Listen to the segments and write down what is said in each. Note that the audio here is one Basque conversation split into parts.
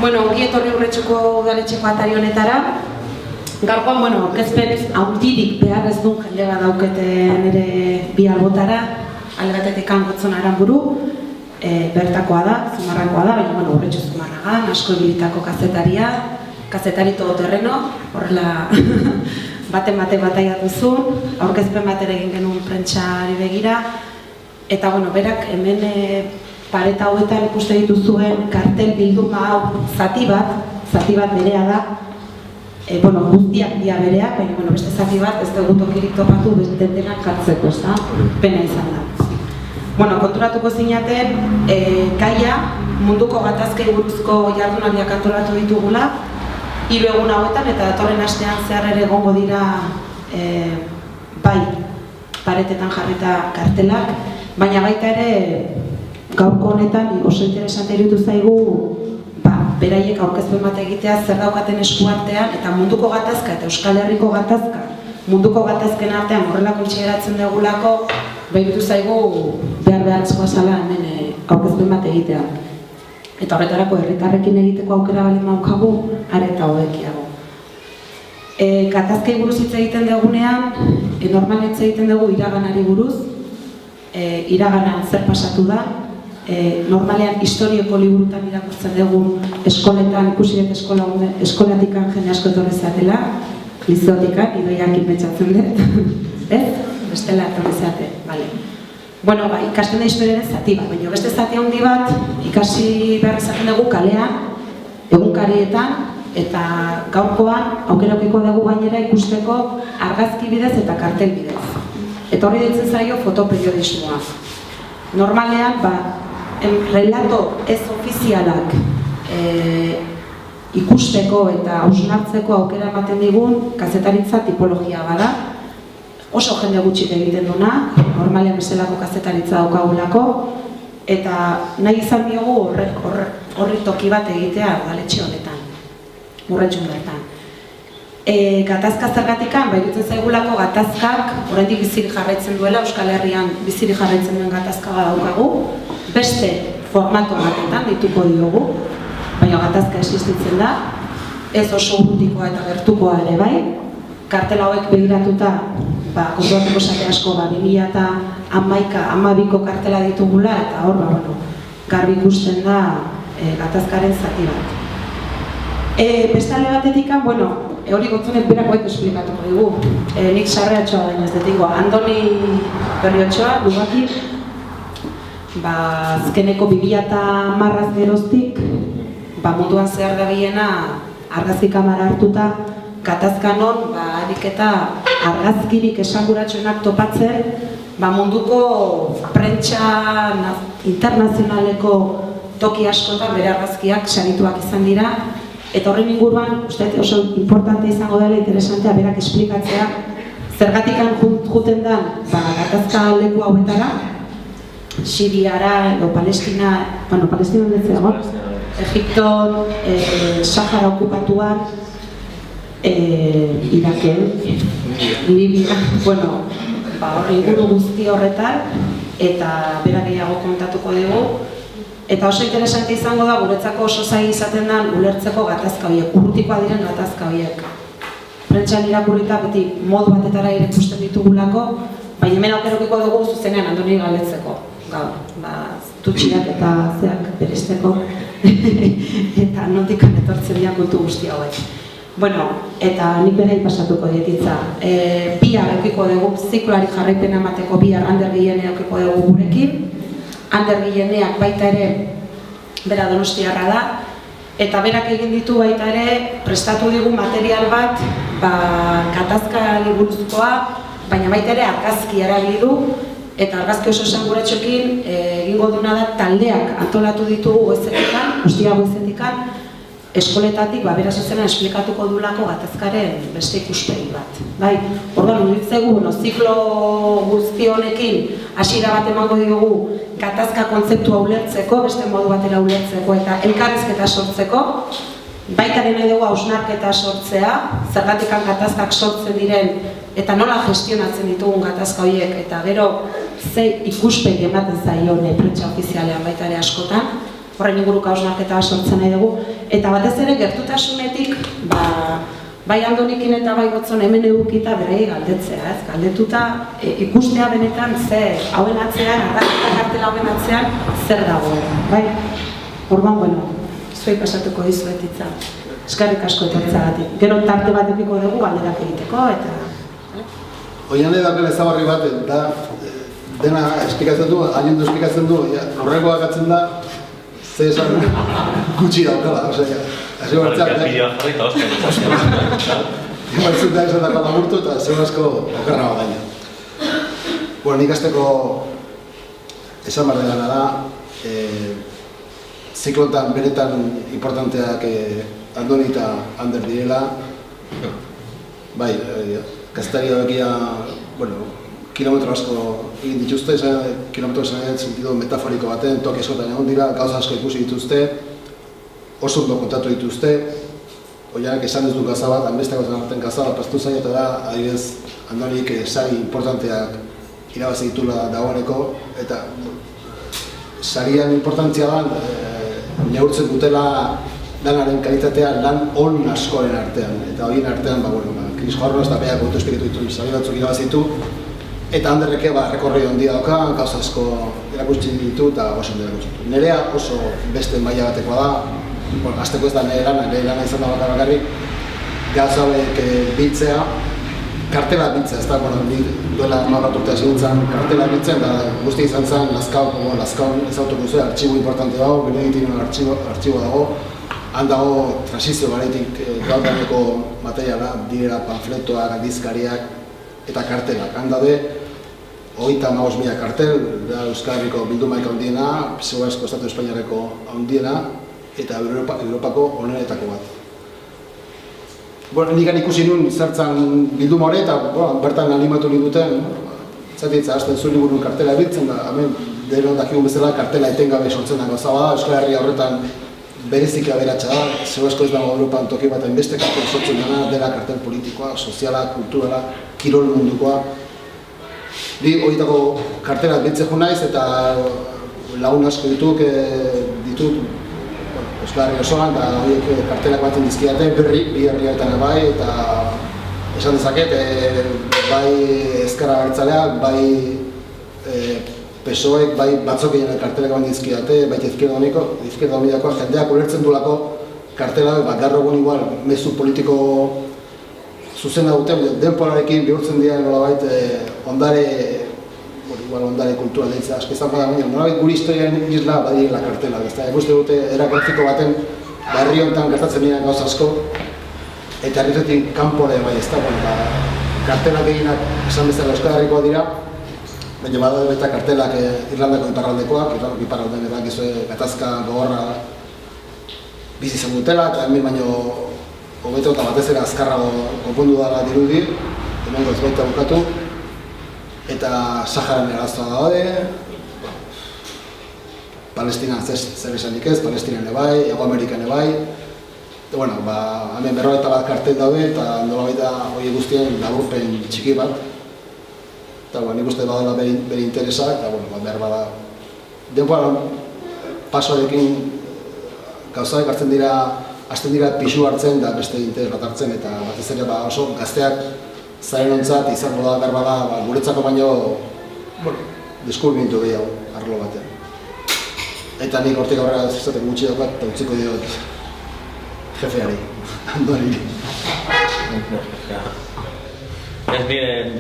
Ongi etorri Urretxuko udaletxeko atari honetara. Gaurkoan, aurkezpen handirik behar ez duen jende bat daukete nire bi albotara. Alde batetik Gotzon Aranburu, bertakoa da, Zumarrakoa da, baina Urretxu Zumarragan, asko ibilitako kazetari todoterreno, horrela bate bataia duzun, aurkezpen bat ere egin genuen prentxari begira, eta berak hemen pareta hauetan ikuste dituzuen kartel bilduma hau zati bat berea da, guztiak dia berea, baina beste zati bat ez dugu tokirik topatu denak jartzeko, pena izan da. Konturatuko zinaten, gaia munduko gatazkei buruzko jardunaldiak antolatu ditugula, 3 egun hauetan eta datorren astean zehar ere egongo dira bai paretetan jarrita kartelak, baina baita ere gaurko honetan oso interesante iruditu zaigu beraiek aurkezpen bat egitea zer daukaten eskuartean eta munduko gatazka eta Euskal Herriko gatazka munduko gatazken artean horrela kontsideratzen dugulako iruditu zaigu beharrezkoa zela hemen aurkezpen bat egitea. Eta horretarako herritarrekin egiteko aukera baldin daukagu, are eta hobekiago. Gatazkei buruz hitz egiten dugunean, normalen hitz egiten dugu iraganari buruz, iraganan zer pasatu da, normalean historioko liburutan irakurtzen dugu eskoletan, ikusi dut eskolatikan jende asko etorri zatela, lizeotikan, idoiak inbetxatzen dut, bestela etorri zate, bale. Ikasten da historiaren zati bat, baina beste zati handi bat ikasi behar izaten dugu kalean, egunkarietan, eta gaurkoan aukeraukiko dugu gainera ikusteko argazki bidez eta kartel bidez. Eta horri ditzen zaio fotoperiodismoa. Normalean, relato ez ofizialak ikusteko eta hausnartzeko aukera ematen digun kazetaritza tipologia bada. Oso jende gutxik egiten duna, normalean bezalako kazetaritza daukagulako, eta nahi izan diogu horri toki bat egitea udaletxe honetan, Urretxun bertan. Gatazka zergatikan, iruditzen zaigulako gatazkak oraindik bizirik jarraitzen duela, Euskal Herrian bizirik jarraitzen duen gatazka bat daukagu, beste formato batetan dituko diogu, baina gatazka existitzen da, ez oso urrutikoa eta gertukoa ere bai, kartel hauek begiratuta, kontuatuko zate asko, 2012ko kartela ditugula, eta hor, garbi ikusten da gatazkaren zati bat. Bestalde batetik, hori Gotzonek berak baita esplikatuko dugu. Nik Sarreatxoa baina ez detiko, Andoni Berriotxoa, Lugaki, azkeneko 2010 geroztik, munduan zehar dabiena argazki kamara hartuta, gatazka non, harik eta argazkirik esanguratsuenak topatzen, munduko prentsa internazionaleko toki askotan bere argazkiak sarituak izan dira, eta horren inguruan, uste oso importante izango dela, interesantea berak esplikatzea, zergatikan juten da gatazka leku hauetara, Siriara edo Palestina, Palestina hondetzea, Egipton, Sahara okupatuan, Iraken, Libia, horri inguru guzti horretan, eta berak gehiago kontatuko dugu. Eta oso interesante izango da, guretzako oso zaila izaten da ulertzeko gatazka horiek, urrutikoa diren gatazka horiek. Prentxan irakurrita beti modu batetara ikusten ditugulako, baina hemen aukerokiko dugu zuzenean Andoni galdetzeko. Gaur, tutxiak eta zeak beresteko, eta notikan etortzen dira kontu guzti hauek. Eta nik berei pasatuko dietitza. Bihar eukiko dugu, ziklari jarraipena emateko bihar Ander Guillenea eukiko dugu gurekin. Ander Guilleneak baita ere bera donostiarra da, eta berak egin ditu baita ere prestatu digu material bat gatazka buruzkoa, baina baita ere argazki erabili du, eta argazki oso esanguratsuekin egingo duna da taldeak antolatu ditugu goizetikan, ostia goizetikan, eskoletatik bera zuzena esplikatuko dulako gatazkaren beste ikuspegi bat. Orduan, unitzegu, ziklo guzti honekin hasiera bat emango diogu gatazka kontzeptua ulertzeko, beste modu batera ulertzeko eta elkarrizketa sortzeko, baitaren nahi dugu hausnarketa sortzea, zergatikan gatazkak sortzen diren eta nola gestionatzen ditugun gatazka horiek, eta gero ze ikuspegi ematen zaion prentsa ofizialean baita ere askotan, horren inguruko hausnarketa sortzen nahi dugu, Eta batez ere gertutasunetik, bai Andonikin eta bai Gotzon hemen edukita berei galdetzea, ez? Galdetuta ikustea benetan hauen atzean, arraketa kartela hauen atzean, zer dagoen, bai? Orduan, bueno, zuei pasatuko dizuet hitza. Eskerrik asko etortzeagatik. Gero tarte bat edukiko dugu galderak egiteko eta... Oian edakela ezabarri bat, eta dena esplikatzen du, hainundu esplikatzen du, horrekoak atzen da, ze esan gutxi daukala, osea, hasi bartzak, bideoa jarri eta oskar. Ibartzen da esan dako laburtu eta zeu asko okerra bat gaina. Bueno, nik azteko esan barri gana da, ziklotan benetan importanteak Andoni eta Ander direla, bai, gaztaria bekia, bueno, kilometro asko egin dituzte, kilometro esan sentido metaforiko baten, toki eskotan egon dira, gauza asko ikusi dituzte, oso ondo kontatu dituzte, oianak esan ez du gauza bat, hanbeste gauza artean gauza bat pastu zain, eta da, adibidez, Andonik sari importanteak irabazi ditula dagoeneko, eta sarian importantzia da, neurtzen dutela lanaren kalitatea lan on askoren artean, eta horien artean, Kris Jorroz eta beak gotu espiritu ditu, sari batzuk irabazitu, eta Anderreke rekorri handia dauka, gauza asko erakutsi ditu eta oso ondo erakutsi ditu. Nerea oso beste maila batekoa da, azteko ez da nire lana izan da bakarrik, gauza hauek biltzea, kartela biltzea, ez da, duela marrat urtea seguntzen, kartela biltzen, da guzti izan zen, Lazkaon ezautuko zuen, artxibo importante dago, Beneditinen artxibo dago, han dago transizio garetik gaurdaneko materiala, direla panfletoak, aldizkariak eta kartelak. Han daude 35.000 kartel, da Euskal Herriko bildumaik handiena, zeu asko Estatu Espainiarreko handiena eta Europako onenetako bat. Nik ikusi nuen zertzen bilduma hori eta bertan animatu ninduten, zatitza hasten zuen liburun kartela biltzen, da hemen denon dakigun bezala kartela etengabe sortzen dago zaba da, Euskal Herria horretan berezik aberatsa da, zeu asko ez dago Europan toki bat beste kartel sortzen dena kartel politikoa, soziala, kulturala, kirol mundukoa. Ni horietako kartelak biltzen jo naiz eta lagun asko ditut Euskal Herria osoan, eta horiek kartelak batzen dizkiate, bi herrietan bai, eta esan dezaket, bai ezkerra abertzaleak, bai PSOEk, bai batzok egin kartelak batzen dizkiate, bai izquierda unidakoa, jendeak ulertzen duelako kartelak, gaur egun igual mezu politiko zuzena dute, denporarekin bihurtzen dira nolabait ondare kultura deitzea, asko izango da baina, nolabait guri historiaren isla badirela kartelak, ez da, eguste dute era grafiko baten herri honetan gertatzen dira gauza asko, eta herritetik kanpore bai, ez da, kartelak eginak esan bezala Euskal Herrikoa dira, baina badaude eta kartelak Irlandako iparraldekoak, Irlandako iparraldean eta gizue gatazka gogorra bizi zen dutela, eta hemen baino hobeto eta batez ere azkarrago konpondu dara dirudi, hemen goz baita bukatu, eta Saharan eraztoa daude, Palestina zer esanik ez, Palestinan ebai, Ego Amerikan ebai, eta hemen 51 kartel daude, eta nola baita hori guztien laburpen txiki bat, eta nik uste badala bere interesak, eta behar bada. Denpoan pasoarekin gauzak hartzen dira, hasten dira pixu hartzen da beste interes bat hartzen, eta batez ere oso gazteak zaren ontzat izango da behar bada guretzako baino deskubrimentu gehiago arlo batean. Eta nik hortik aurrera zaten gutxi daukat eta utziko diot jefeari, Andoni.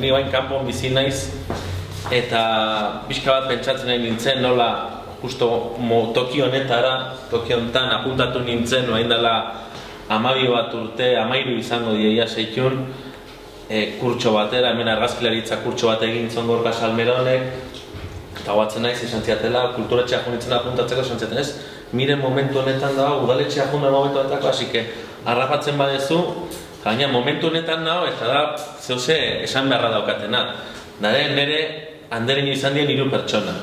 Ni bain kanpon bizi naiz eta pixka bat pentsatzen nahi nintzen nola justo toki honetara, toki honetan apuntatu nintzen orain dela 12 bat urte, 13 izango dieia seitun kurtso batera, hemen argazkilaritza kurtso bat egin zon Gorka Salmeronek, eta guatzen naiz izan ziatela, kulturetxea junitzen apuntatzeko izan ziaten ez, miren momentu honetan da, udaletxea junen momentu honetako, hasi que harrapatzen badezu, gaina momentu honetan nago, eta da, zehose esan beharra daukatena. Nire Andereño izan dien 3 pertsona.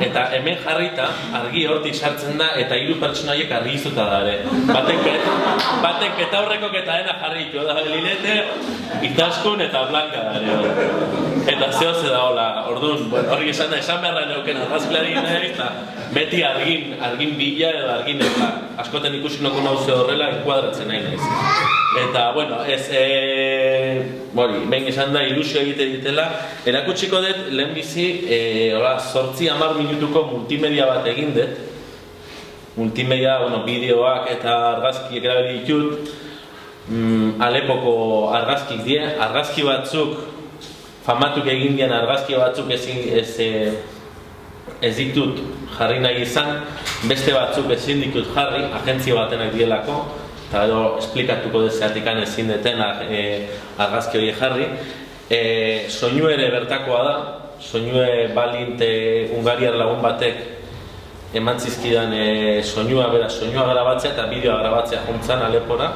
Eta hemen jarrita, argi hortik sartzen da, eta 3 pertsona horiek argizuta da ere. Batek betaurrekok eta dena jarritu, da Linete, Itaskun eta Blanka da ere. Eta zehose da hola, orduan, hori esan beharra neuken argazkileari nahi, eta beti argin bila edo argin eta askoten ikusi noko nauze horrela enkuadratzen nahi naiz. Eta, bueno, behin esan da ilusio egite ditela, erakutsiko dut lehenbizi 8-10 minutuko multimedia bat egin dut. Multimedia, bideoak eta argazkiek erabili ditut. Alepoko argazkik die, argazki batzuk, famatuk egin dien argazki batzuk ez ditut jarri nahi izan, beste batzuk ezin ditut jarri, agentzia batenak dielako, eta edo esplikatuko dezeatikan ezin deten argazki hori jarri. Soinu ere bertakoa da, soinue Balint Hungariar lagun batek eman zizkidan soinua grabatzea eta bideoa grabatzea juntzan Alepora.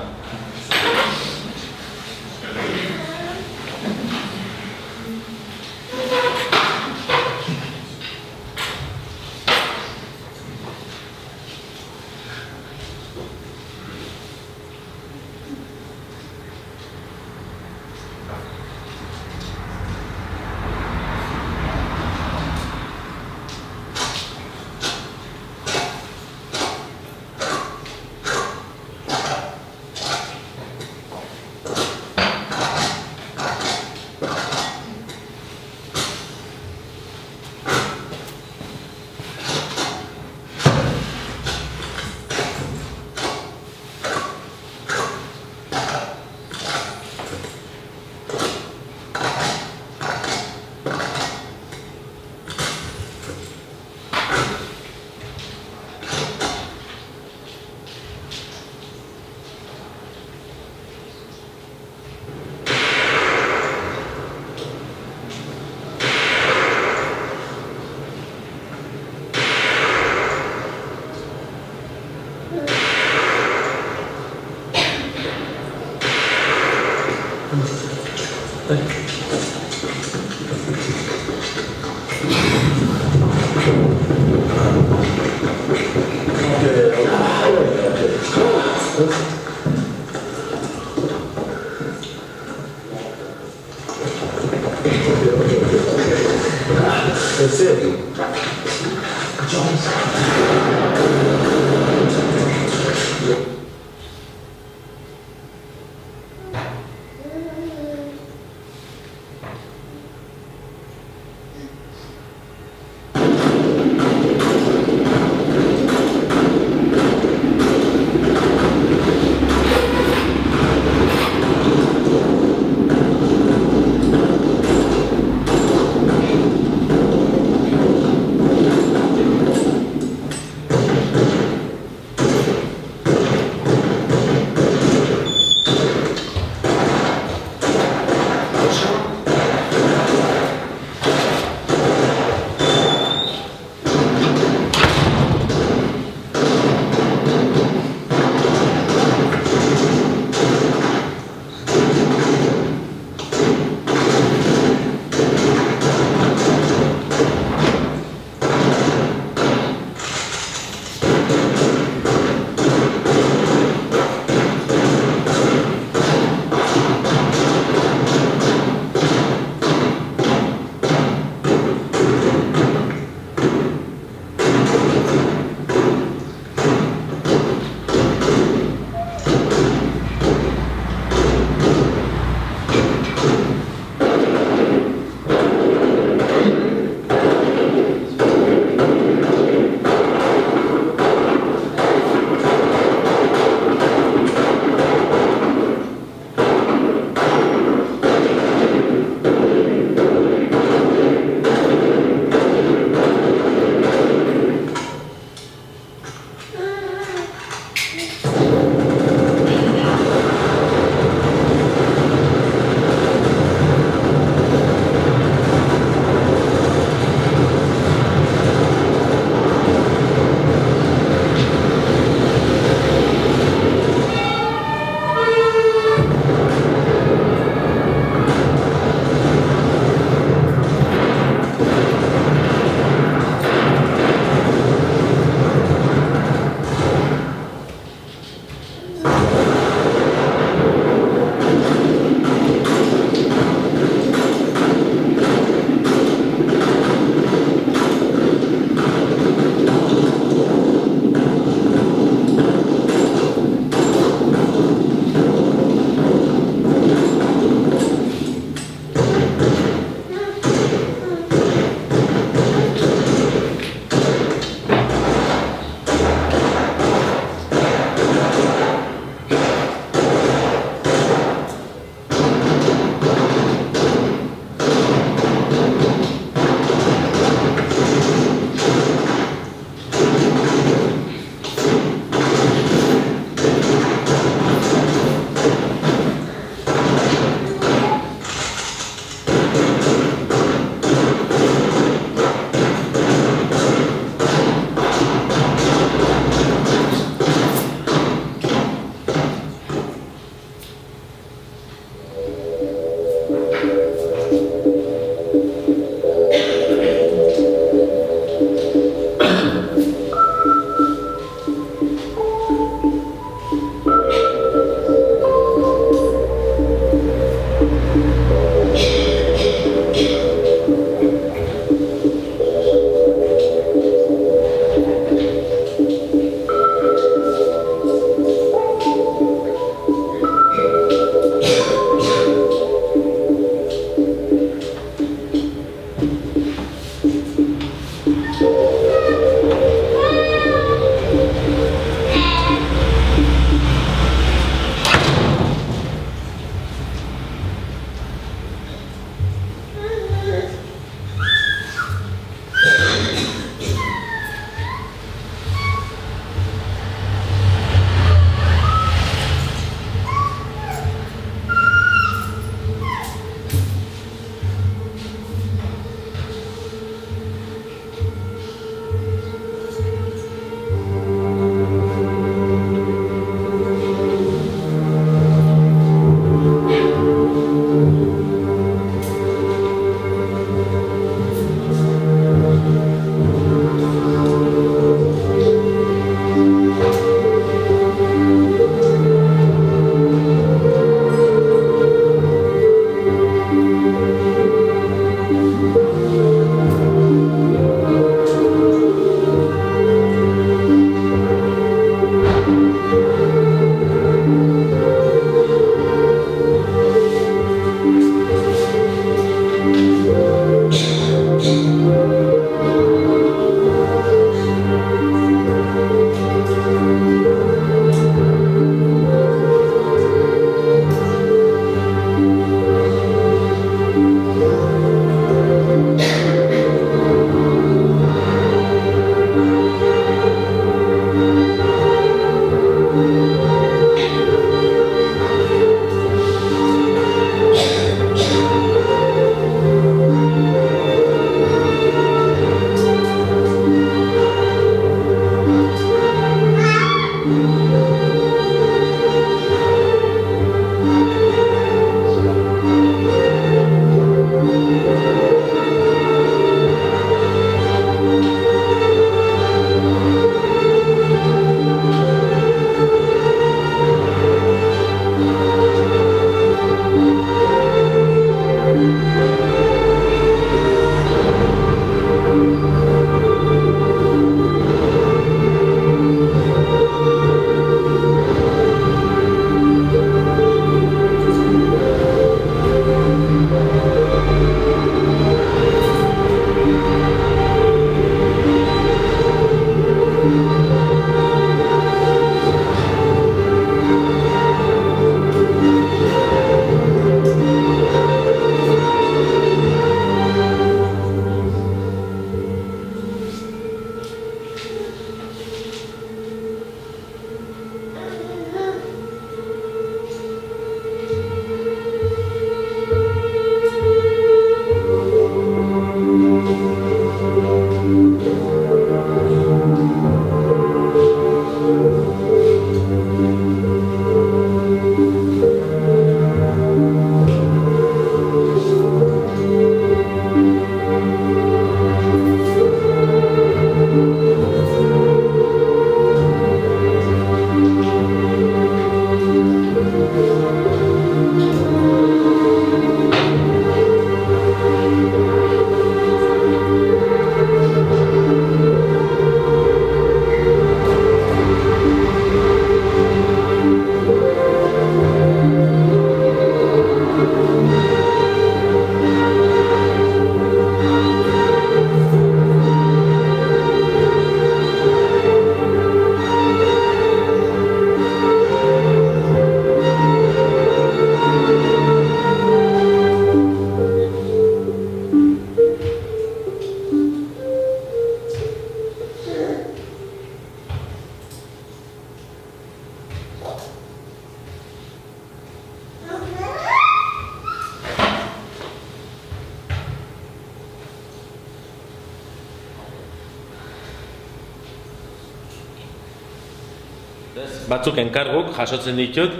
batzuk enkarguk jasotzen ditut,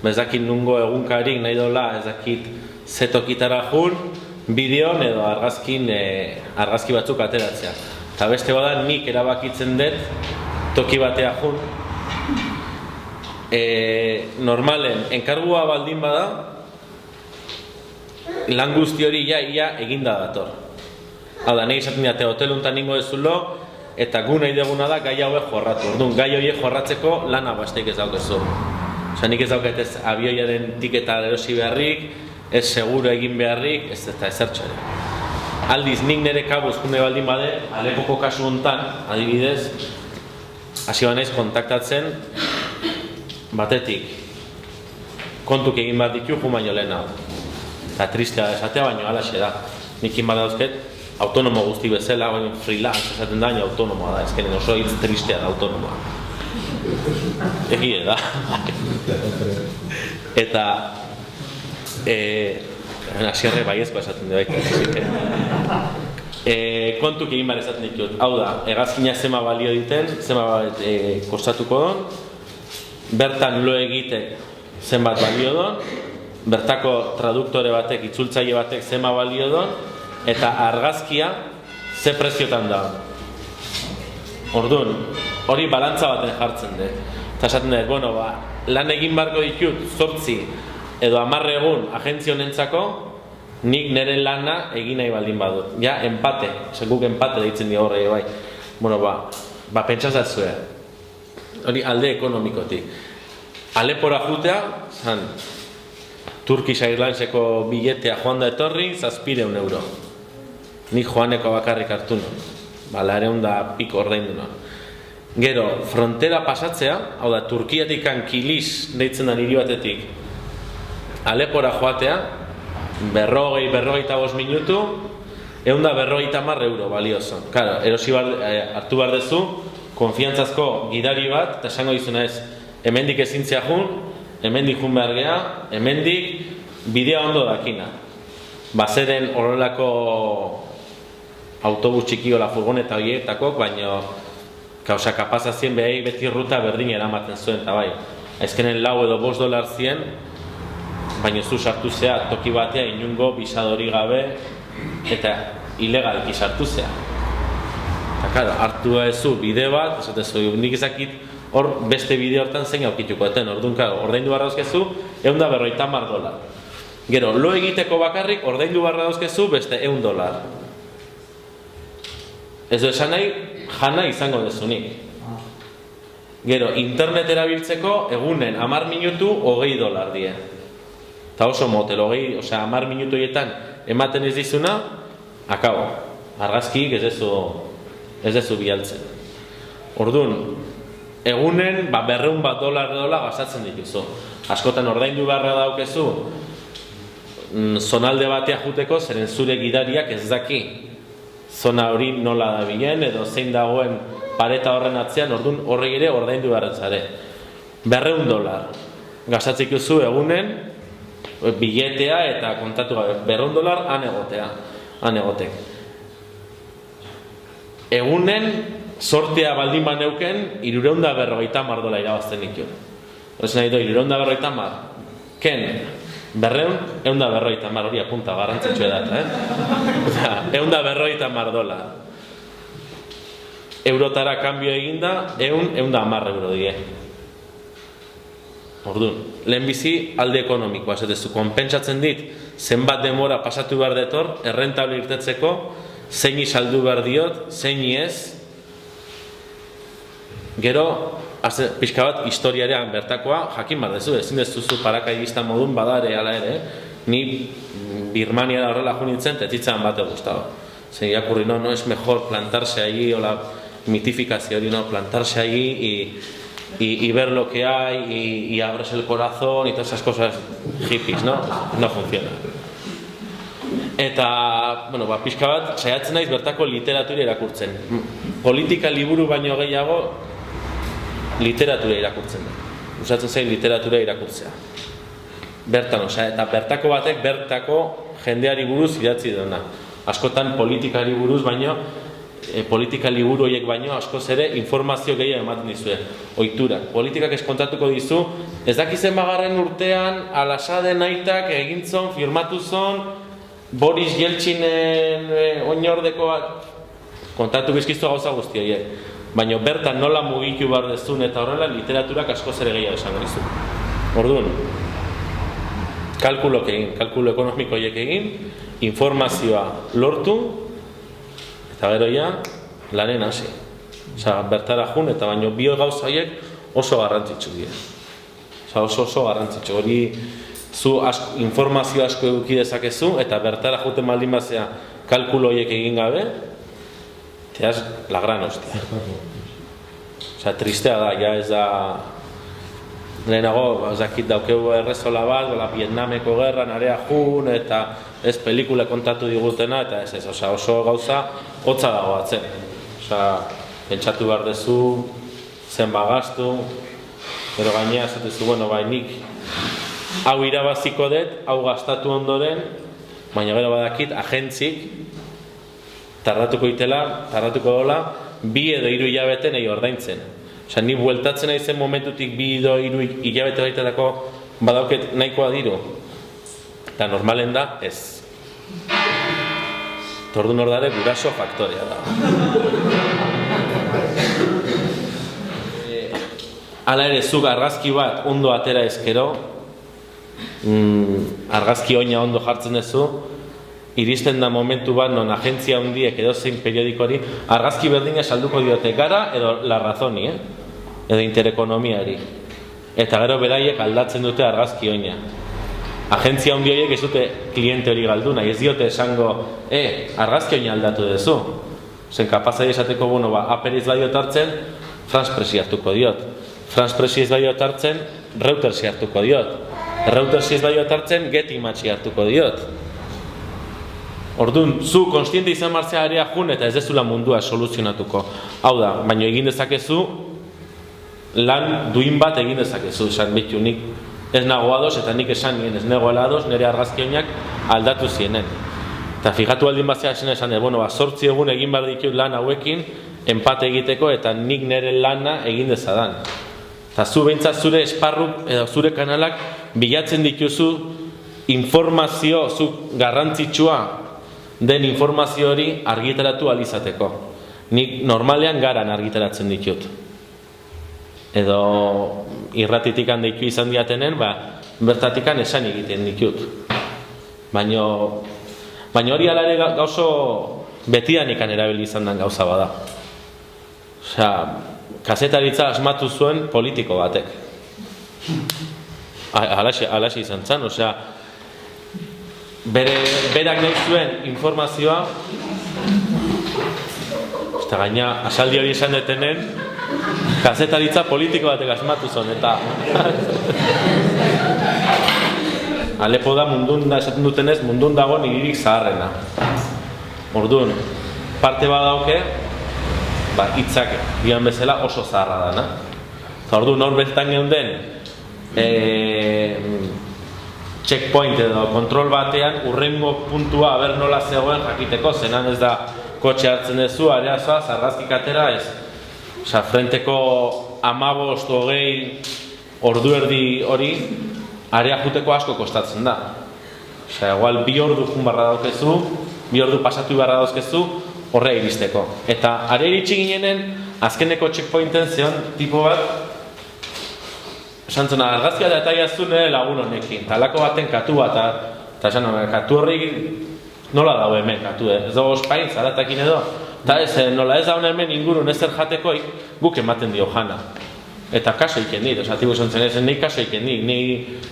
ez dakit nungo egunkarik nahi dola, ez dakit zetokitara jun, bideon edo argazki batzuk ateratzea. Eta beste bada nik erabakitzen dut toki batea jun. Normalen, enkargua baldin bada, lan guzti hori ia eginda dator. Hau da, nahi esaten dira, hotel untan ningo dezulo, eta gu nahi deguna da gai hauek jorratu. Orduan, gai horiek jorratzeko lana basteik ez daukezu. Osa, nik ez dauket ez abioiaren tiketa erosi beharrik, ez seguro egin beharrik, ez eta ezertxo ere. Aldiz, nik nire kabuz june baldin bade, Alepoko kasu hontan, adibidez, hasi banaiz kontaktatzen, batetik, kontuk egin bat ditu jun baino lehen hau. Eta tristea esatea baino alaxe da. Nik inbat dauzket, autonomo guzti bezala, baina freelance esaten da, autonomoa da, ezkenen oso hitz tristea da autonomoa. Egie da. Eta, asierre baiezko esaten da baita. Kontuk egin behar esaten ditut. Hau da, hegazkina zema balio diten, zema kostatuko don, bertan lo egitek zenbat balio don, bertako traduktore batek, itzultzaile batek zema balio don, eta argazkia ze preziotan da. Orduan, hori balantza baten jartzen dut. Eta esaten dut, bueno, lan egin barko ditut 8 edo 10 egun agentzia honentzako, nik nire lana egin nahi baldin badut. Ja, empate, guk empate deitzen dira horre bai. Bueno, pentsatzazue. Hori alde ekonomikotik. Alepora jutea, zan, Turkish Airlineseko biletea joan da etorri, 700 euro. Nik joaneko bakarrik hartu non. 900 da piko ordaindu non. Gero, frontera pasatzea, hau da, Turkiatik Kilis deitzen da hiri batetik, Alepora joatea, 40-45 minutu, 150 euro baliozon. Claro, erosi hartu behar dezu, konfiantzazko gidari bat, eta esango dizuna ez, hemendik ezintzea jun, hemendik jun behar geha, hemendik bidea ondo dakina. Bazeren horrelako autobus txikiola furgoneta horietakok, baina kausa kapazazien behai beti ruta berdin eramaten zuen, eta bai, azkenen $4 edo $5 zien, baina zu sartu zea toki batea inungo bisadori gabe eta ilegalki sartu zea. Eta claro, hartu ezu bide bat, esatezu, nik ezakit hor beste bide hortan zein aukituko eten, orduan, ordaindu barra dauzkezu, $150. Gero, lo egiteko bakarrik, ordaindu barra dauzkezu beste $100. Ez du esan nahi, jana izango dezunik. Gero, internet erabiltzeko egunen 10 minutu $20 die. Eta oso motel, 10 minutu horietan ematen ez dizuna, akabo. Argazkik ez dezu bialtzen. Orduan, egunen $200 gastatzen dituzu. Askotan ordaindu beharra daukezu, zonalde batea juteko, zeren zure gidariak ez daki zona hori nola dabilen, edo zein dagoen pareta horren atzean, orduan horrek ere ordaindu beharretzare. $200 gastatzen dituzu egunen, biletea eta kontatu gabe, $200 han egotek. Egunen, sortea baldin baneuken, $350 irabazten ditu. Horrezen nahi du, $350, ken, 150, hori apunta, garrantzitsu edat, $150. Eurotara kanbio eginda, 110 euro die. Orduan, lehenbizi alde ekonomikoa, esatezu, konpentsatzen dit, zenbat demora pasatu behar detor, errentable irtetzeko, zeini saldu behar diot, zeini ez. Gero, pixka bat, historiarean bertakoa, jakin behar dezu, ezin dezuzu parakaidista modun badare ala ere, ni Birmaniara horrela junitzen, tetzitzan bate gustado. Zer, irakurri, no es mejor plantarse allí, o la mitifikazio hori, no, plantarse allí y ver lo que hay y abres el corazón y todas esas cosas hippies, ¿no? No funciona. Eta, bueno, pixka bat, saiatzen naiz bertako literatura irakurtzen. Politika liburu baino gehiago literatura irakurtzen da. Usatzen zain literatura irakurtzea. Bertan, eta bertako batek bertako jendeari buruz idatzi dena. Askotan politikari buruz baino politika liburu horiek baino askoz ere informazio gehiago ematen dizue, ohiturak. Politikak eskontatuko dizu, ez dakizen bagarren urtean, Al-Assaden aitak egintzon, firmatu zon, Boris Yeltsinen oinordeko kontatu bizkiztu gauza guzti horiek. Baina bertan nola mugitu behar dezun eta horrela literaturak askoz ere gehiago esango dizu. Orduan, kalkulo ekonomiko horiek egin, informazioa lortu, eta gero ja, lanen hasi. Bertara jun, eta baino bio gauza horiek oso garrantzitsu dira. Oso garrantzitsu. Hori, zu informazio asko eduki dezakezu, eta bertara juten baldin bazea kalkulo horiek egin gabe, te has la gran hostia. Tristea da, ja ez da... Lehenago, zakit daukeu errezola bat, Vietnameko gerra, narea jun, eta ez pelikula kontatu digutena, eta ez, oso gauza hotza dago atzen. Pentsatu behar dezu, zen bagastu, pero gainea, zatezu, bueno, nik hau irabaziko dut, hau gastatu ondoren, baina gero badakit, agentzik, tardatuko dola, 2 edo 3 hilabete nahi ordaintzen. Ni bueltatzen nahi zen momentutik 2 edo 3 hilabete baitetako badauket nahikoa diru. Eta normalen da, ez. Tordun hor dare guraso faktorea da. Hala ere, zuk argazki bat ondo atera ezkero, argazki oina ondo jartzen duzu, iristen da momentu bat non agentzia handiek edo zein periodikori argazki berdina salduko diote Gara edo La Razoni, edo Interekonomiari. Eta gero beraiek aldatzen dute argazki oina. Agentzia handi horiek ez dute kliente hori galdu nahi, ez diote esango, argazki oina aldatu duzu. Zen kapazai esateko, Aperiz badiot hartzen, France Pressi hartuko diot. France Pressi ez badiot hartzen, Reutersi hartuko diot. Reutersi ez badiot hartzen, Getty Imatzi hartuko diot. Orduan, zu konstiente izan martzea area jun eta ez dezula mundua soluzionatuko. Hau da, baina egin dezakezu, lan duin bat egin dezakezu. Esan behitu, nik ez nago ados eta nik esan nien ez negoela ados, nire argazkioinak aldatu zienen. Eta fijatu aldin batzea esan, 8 egun egin behar ditut lan hauekin, empate egiteko eta nik nire lana egin dezadan. Eta zu behintzat zure esparru edo zure kanalak bilatzen dituzu informazio, zu garrantzitsua den informazio hori argitaratu alizateko. Nik normalean Garan argitaratzen ditut. Edo irratitikan deitu izan diatenen, bertatikan esan egiten ditut. Baina hori alare gauzo betidanikan erabili izan den gauza bada. Kazetaritza asmatu zuen politiko batek. Alaxe izan zen, berak nahi zuen informazioa, eta gaina asaldi hori esan detenen, kazetaritza politiko batek asmatu zuen, eta Alepo da mundun da, esaten dutenez, mundun dago hiririk zaharrena. Orduan, parte badauke, hitzak dian bezala oso zaharra dana. Orduan, hor bertan geunden, checkpoint edo kontrol batean urrengo puntua aber nola zegoen jakiteko, zenan ez da kotxe hartzen duzu, areazoa, argazkik atera ez. Frenteko 15-20 ordu erdi hori, area juteko asko kostatzen da. Igual 2 ordu jun barra daukezu, 2 ordu pasatu barra dauzkezu, horre iristeko. Eta are iritsi ginenen, azkeneko checkpointen zeon tipo bat, esan zena, argazkia da eta iazun lagun honekin, talako baten katu bat, eta esan, katu horri nola dago hemen katu, ez dago ospain, zaratakin edo, eta ez, nola ez dago hemen ingurun ezer jatekoik, guk ematen dio jana. Eta kaso iken dit, tibu esan zen ezen, nik kaso iken dit,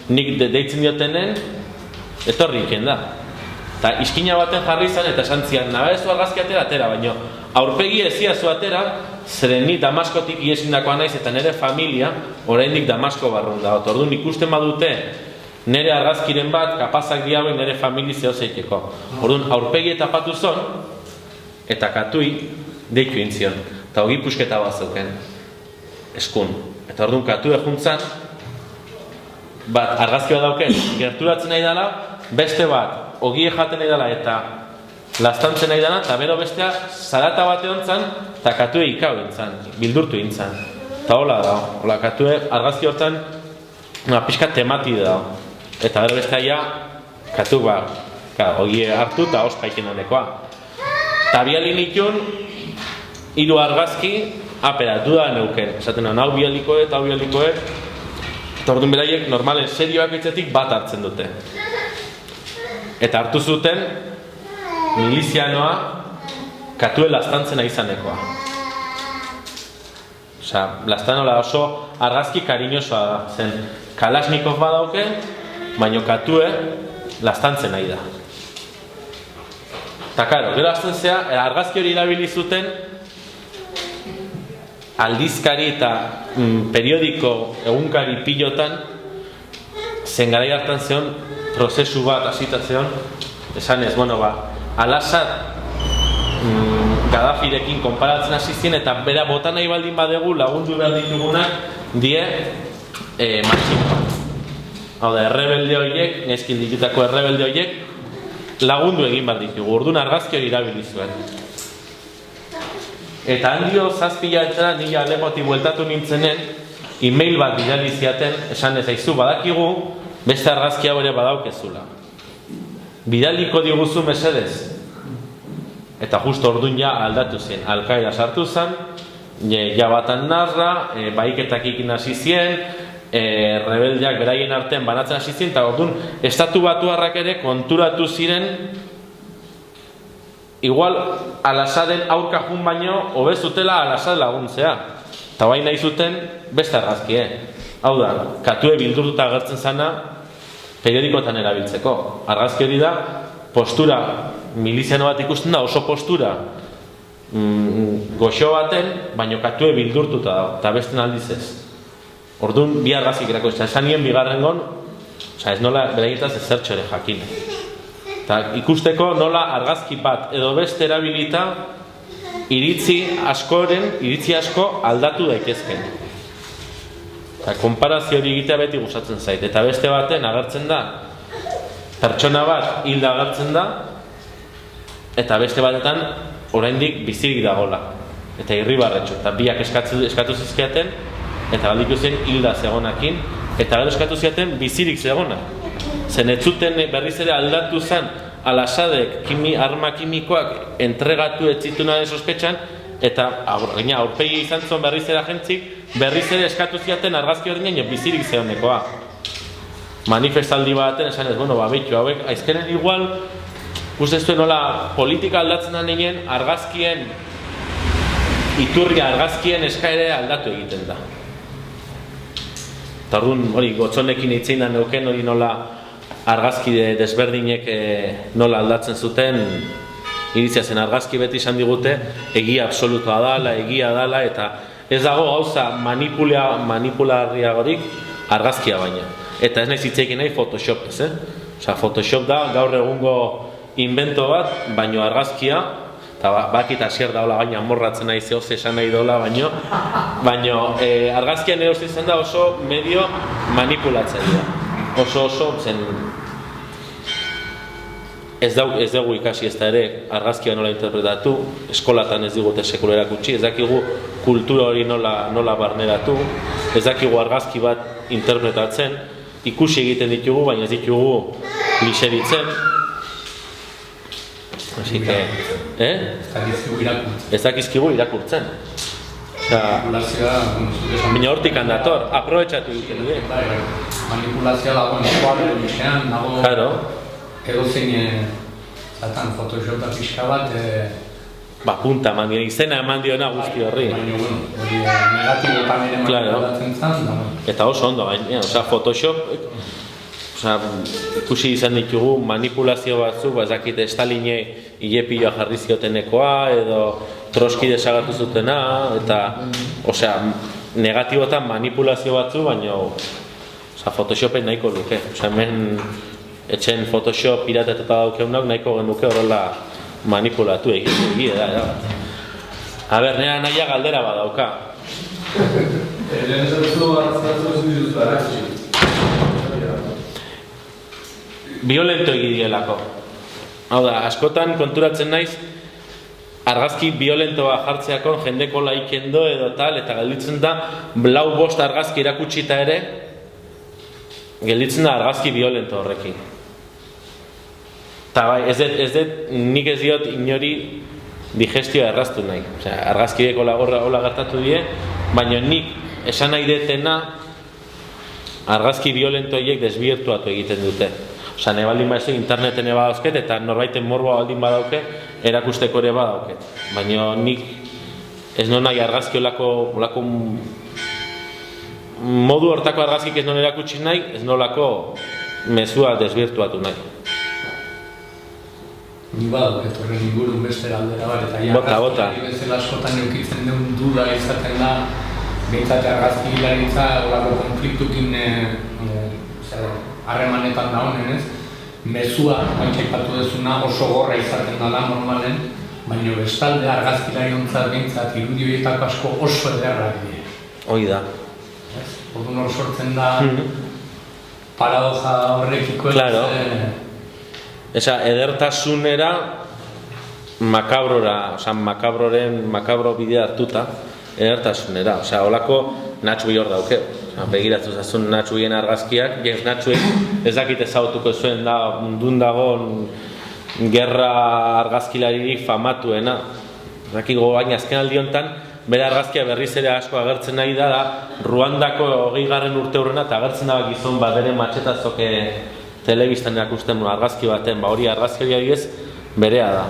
nik deitzen diotenen, etorri iken da. Eta iskina baten jarri izan eta esan zian, nabe ez du argazki atera, baina aurpegi ezia zu atera, zeren ni Damaskotik iesindakoa naiz eta nire familia oraindik Damasko barrun da. Orduan ikusten badute nire argazkiren bat kapazak diagoen nire familia zehozeiteko. Orduan aurpegi eta patu zon eta katui deitu intzion. Eta hogi pusketa bat zeuken eskun. Eta orduan katue juntzan argazki bat dauken gerturatzen nahi dela, beste bat ogie jaten nahi dela eta lastantzen nahi dana, eta bero bestea zarata bate hontzan, eta katue ikau intzan, bildurtu intzan. Eta hola da, hola katue argazki hortan, pixka temati da. Eta bero bestea ja, katu oie hartu eta ospaikin honekoa. Eta bialin itun, 3 argazki, apera, duda neuken. Esaten hau bialikoe eta hau bialikoe, eta orduan beraiek normalen serioak itzetik bat hartzen dute. Eta hartu zuten, milizianoa katue lastantzena izanekoa. Osea, lastanola oso argazki kariñosoa da. Zen, Kalashnikov badauke, baino katue lastantzen nahi da. Eta karo, gero azten zea, argazki hori erabili zuten aldizkari eta periodiko egunkari pilotan zen garai hartan zeon prozesu bat hasita zeon esanez, Al-Assad Gaddafirekin konparatzen hasi zien eta bera bota nahi baldin badegu lagundu behar ditugunak die matxikoa. Hau da, errebelde horiek, neskin ditutako errebelde horiek lagundu egin behar ditugu, orduan argazki hori erabili zuen. Eta handio 7 hilabetera nila Alepoti bueltatu nintzenen, e-mail bat bidali ziaten, esan ez aizu badakigu, beste argazkia ere badaukezula. Bidaliko diguzu mesedez. Eta justo orduan ja aldatu zen, Al-Qaeda sartu zen, ja batan narra, baiketak ikin hasi zien, rebeldeak beraien artean banatzen hasi zien, eta orduan estatu batuarrak ere konturatu ziren igual Al-Assaden aurka jun baino hobezutela Al-Assad laguntzea. Eta bai nahi zuten beste argazkie. Hau da, katue bildurtuta agertzen zana periodikotan erabiltzeko. Argazki hori da, postura miliziano bat ikusten da, oso postura goxo baten, baino katue bildurtuta da, eta besten aldiz ez. Orduan bi argazki gerako, esan nien bigarrengon, ez nola beraietaz ezertxo ere jakin. Eta ikusteko nola argazki bat edo beste erabilita iritzi asko aldatu daitezken. Eta konparazio hori egitea beti gustatzen zait. Eta beste baten agertzen da, pertsona bat hilda agertzen da, eta beste batetan oraindik bizirik dagola. Eta irribarretxo. Eta biak eskatu zizkiaten, eta galditu zen hilda zegonakin, eta gero eskatu ziaten bizirik zegona. Zen ez zuten berriz ere aldatu zen Al-Assadek arma kimikoak entregatu etzituna sospetxan, eta aurpegi izan zuen berriz ere agentzik, berriz ere eskatu ziaten argazki hori nien bizirik zegonekoa. Manifestaldi baten esan ez, behitu hauek, aizkenen igual, uste zuen nola politika aldatzen da nien argazkien iturria, argazkien eskaere aldatu egiten da. Eta orduan hori gotzonekin hitzein da neuken hori nola argazki desberdinek nola aldatzen zuten iritzia zen argazki beti izan digute egia absolutoa dala, egia dala eta ez dago gauza manipularriagorik argazkia baina. Eta ez nahi zitzeikin nahi Photoshop ez, Osea, Photoshop da gaur egungo invento bat, baino argazkia eta bakit asier daola baina morratzen nahi zehoz esan nahi dola baino argazkian erosti zen da oso medio manipulatzailea. Oso zen ez dugu ikasi ez da ere argazkia nola interpretatu, eskolatan ez digute sekula erakutsi, ez dakigu kultura hori nola barneratu, ez dakigu argazki bat interpretatzen, ikusi egiten ditugu, baina ez ditugu liseritzen. Así que, ez dakizkigu irakurtzen. Baina hortik handator, aprobetxatu egiten du. Manipulazioa dagoen eskualde giztean, dago edo zein Photoshopa pixka bat punta eman dien, izena eman diona guzti horri. Baina, hori negatibotan ere manipulatzen zen. Eta oso ondo, Photoshop ikusi izan ditugu manipulazio batzuk, ez dakit Staline ilepioa jarri ziotenekoa edo Trotsky desagertu zutena, eta negatibotan manipulazio batzu, baina Photoshopen nahiko luke. Hemen etxen Photoshop piratetuta daukeunak nahiko genuke horrela manipulatu egitea da. A ber, nera naia galdera badauka. Violento egidielako. Hau da, askotan konturatzen naiz, argazki violentoa jartzeako jendeko laikendo edo tal, eta gelditzen da, lau bost argazki erakutsita ere, gelditzen da argazki violento horrekin. Eta bai, ez dut, nik ez diot inori digestioa erraztu nahi. Osea, argazkiek hola gertatu die, baina nik esan nahi detena argazki violentoiek desbirtuatu egiten dute. Osea, ne baldin baizu interneten badauzket eta norbaiten morboa baldin badauke, erakusteko ere badauket. Baina nik ez non nahi argazki olako modu hortako argazkik ez non erakutsi nahi, ez nolako mezua desbirtuatu nahi. Ni badauket horren ingurun beste aldera bat, eta Bota. bezala askotan eukitzen duen duda izaten da, behintzate argazki hilaritza olako konfliktukin harremanetan da honen, ez? Mezua, baitxaipatu dezuna, oso gorra izaten dela normalen, baina bestalde argazkilari ontzat behintzat irudi horietako asko oso ederrak dira. Hoi da. Orduan hor sortzen da paradoja horrekiko Claro. Esa, edertasunera makabrora, osea, makabro bidea hartuta, edertasunera, osea, holako Natxui hor dauke. Osea, begiratu zazun Natxuien argazkiak, James Natxui ez dakit ezagutuko zuen da, mundun dagoen gerra argazkilaririk famatuena. Dakigo baina azken aldi honetan, bere argazkia berriz ere asko agertzen nahi da, Ruandako 20. urte hurrena eta agertzen da gizon bat bere matxetazoke telebistan erakusten argazki baten, hori argazkiari ez berea da.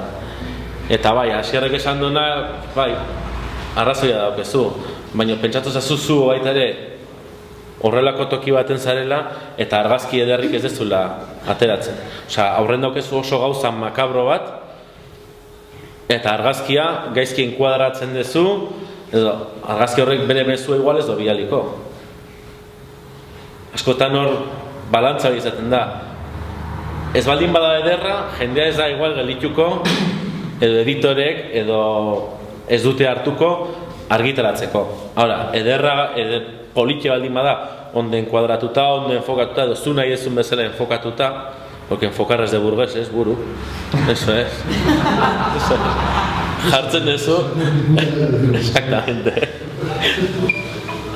Eta bai, Asierrek esan duena, bai, arrazoia daukezu, baina pentsatu zazuzu baita ere horrelako toki baten zarela eta argazki ederrik ez dezula ateratzen. Osea, aurren daukezu oso gauza makabro bat eta argazkia gaizki enkuadratzen dezu, edo argazki horrek bere mezua igual ez do bialiko. Askotan hor balantza hori izaten da. Ez baldin bada ederra, jendea ez da igual gelituko, edo editorek, edo ez dute hartuko argitaratzeko. Ahora, ederra, politia baldin bada, ondo enkuadratuta, ondo enfokatuta, edo zu nahi ezun bezala enfokatuta, porque enfocar es de burgués, es buru. Eso es. Jartzen dezu, exactamente.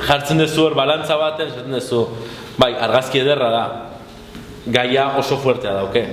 Jartzen dezu hor balantza baten, esaten dezu, bai, argazki ederra da, gaia oso fuertea dauke.